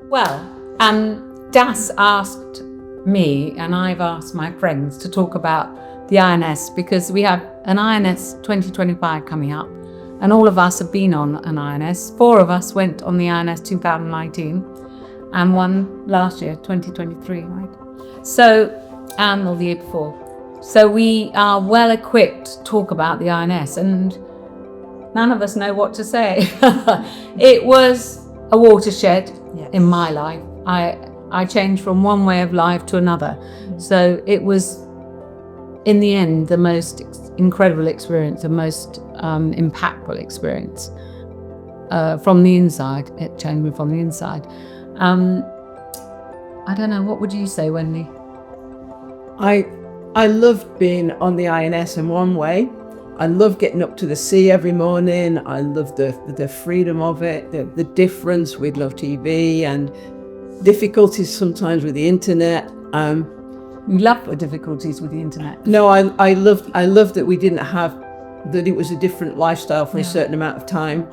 Well, Das asked me, and I've asked my friends to talk about the INS because we have an INS 2025 coming up, and all of us have been on an INS. 4 of us went on the INS 2019, and one last year, 2023, right? So, or the year before. So we are well equipped to talk about the INS, and none of us know what to say. It was a watershed in my life. I changed from one way of life to another. So it was, in the end, the most incredible experience, the most impactful experience from the inside. It changed me from the inside. I don't know, what would you say, Wendy? I loved being on the INS in one way. I love getting up to the sea every morning. I love the freedom of it, the difference. We'd love TV and difficulties sometimes with the internet. You love the difficulties with the internet. No, I loved that we didn't have, that it was a different lifestyle for a certain amount of time.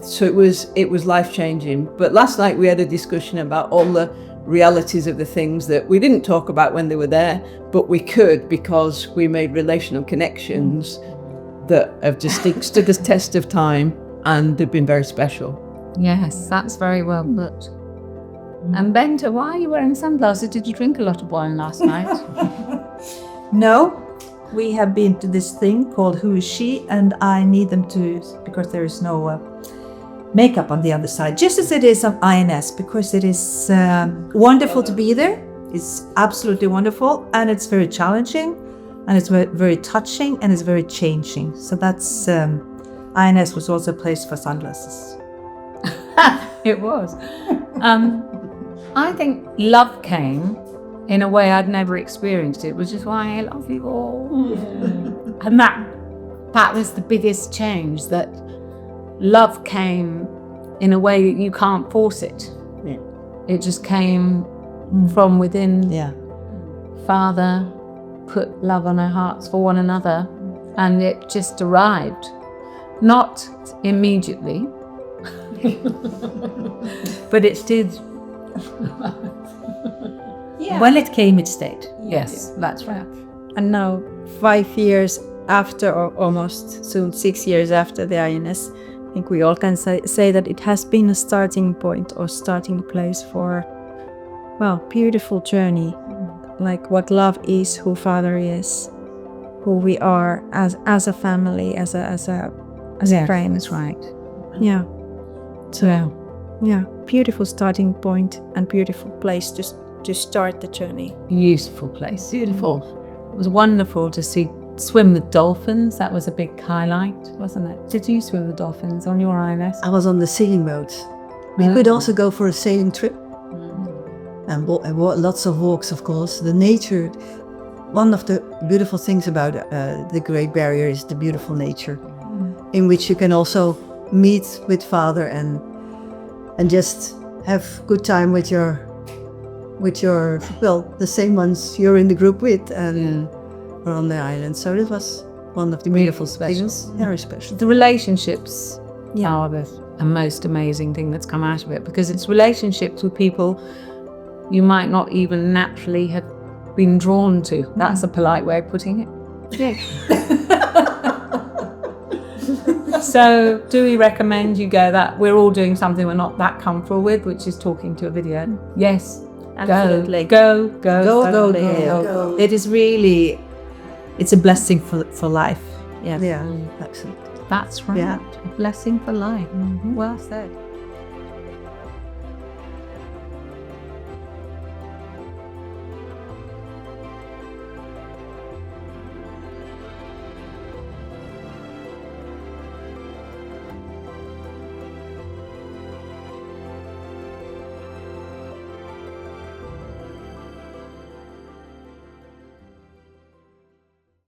So it was life-changing. But last night we had a discussion about all the realities of the things that we didn't talk about when they were there, but we could because we made relational connections that have just stood the test of time, and they've been very special. Yes, that's very well put. And Benta, why are you wearing sunglasses? Did you drink a lot of wine last night? No, we have been to this thing called Who Is She, and I need them to, because there is no makeup on the other side, just as it is on INS, because it is wonderful to be there. It's absolutely wonderful, and it's very challenging, and it's very, very touching, and it's very changing. So that's INS was also a place for sunglasses. It was. I think love came in a way I'd never experienced it, which is why I love you all. And that was the biggest change, that love came in a way that you can't force it. Yeah. It just came from within. Yeah. Father put love on our hearts for one another, and it just arrived. Not immediately, but it did. Yeah. When it came, it stayed. Yes, that's right. And now, 5 years after, or almost soon 6 years after the INS, I think we all can say that it has been a starting point or starting place for, well, beautiful journey. Like what love is, who Father is, who we are as a family, as a friend. That's right. Yeah. So, Yeah. beautiful starting point and beautiful place to start the journey. Beautiful place. Beautiful. It was wonderful to swim with dolphins. That was a big highlight, wasn't it? Did you swim with dolphins on your INS? I was on the sailing boat. We could also go for a sailing trip. And lots of walks, of course. The nature, one of the beautiful things about the Great Barrier is the beautiful nature, in which you can also meet with Father and just have good time with your the same ones you're in the group with and or on the island. So it was one of the beautiful things. Very special. The relationships are the most amazing thing that's come out of it, because it's relationships with people you might not even naturally have been drawn to. That's a polite way of putting it. So do we recommend you go that we're all doing something we're not that comfortable with, which is talking to a video? Yes. Absolutely. Go. It is really, it's a blessing for life. Yeah, absolutely. That's right. Yeah. A blessing for life. Well said.